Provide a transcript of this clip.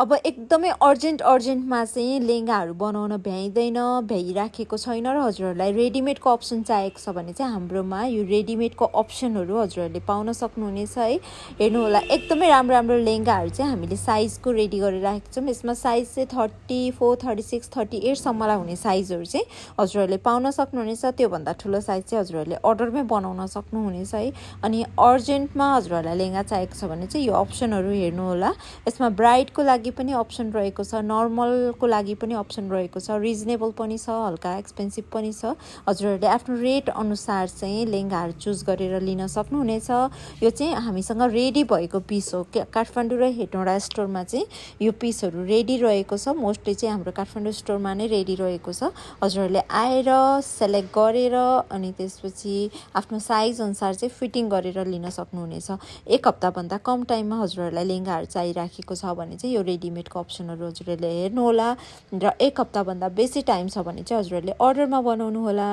अब एकदमै अर्जेन्टमा चाहिँ लेहेङ्गाहरू बनाउन भ्याइराखेको छैन र हजुरहरूलाई रेडिमेडको अप्सन चाहिएको छ भने चाहिँ हाम्रोमा यो रेडिमेडको अप्सनहरू हजुरहरूले पाउन सक्नुहुनेछ है। हेर्नु होला एकदमै राम्रो लेहेङ्गाहरू चाहिँ हामीले साइजको रेडी गरेर राखेको छौँ। यसमा साइज चाहिँ 34, 36, 38 सम्मलाई हुने साइजहरू चाहिँ हजुरहरूले पाउन सक्नुहुनेछ। त्योभन्दा ठुलो साइज चाहिँ हजुरहरूले अर्डरमै बनाउन सक्नुहुनेछ है। अनि अर्जेन्टमा हजुरहरूलाई लेहेङ्गा चाहिएको छ भने चाहिँ यो अप्सनहरू हेर्नु होला। यसमा ब्राइडको लागि पनि अप्सन रहेको छ, नर्मलको लागि पनि अप्सन रहेको छ, रिजनेबल पनि छ, हल्का एक्सपेन्सिभ पनि छ। हजुरहरूले आफ्नो रेट अनुसार चाहिँ लेहेङ्गाहरू चुज गरेर लिन सक्नुहुनेछ। यो चाहिँ हामीसँग रेडी भएको पिस हो। काठमाडौँ र हेटौँडा स्टोरमा चाहिँ यो पिसहरू रेडी रहेको छ। मोस्टली चाहिँ हाम्रो काठमाडौँ स्टोरमा नै रेडी रहेको छ। हजुरहरूले आएर सेलेक्ट गरेर अनि त्यसपछि आफ्नो साइज अनुसार चाहिँ फिटिङ गरेर लिन सक्नुहुनेछ। एक हप्ताभन्दा कम टाइममा हजुरहरूलाई लेहेङ्गाहरू चाहिराखेको छ भने चाहिँ यो रेडिमेडको अप्सनहरू हजुरहरूले हेर्नु होला र एक हप्ताभन्दा बेसी टाइम छ भने चाहिँ हजुरहरूले अर्डरमा बनाउनु होला।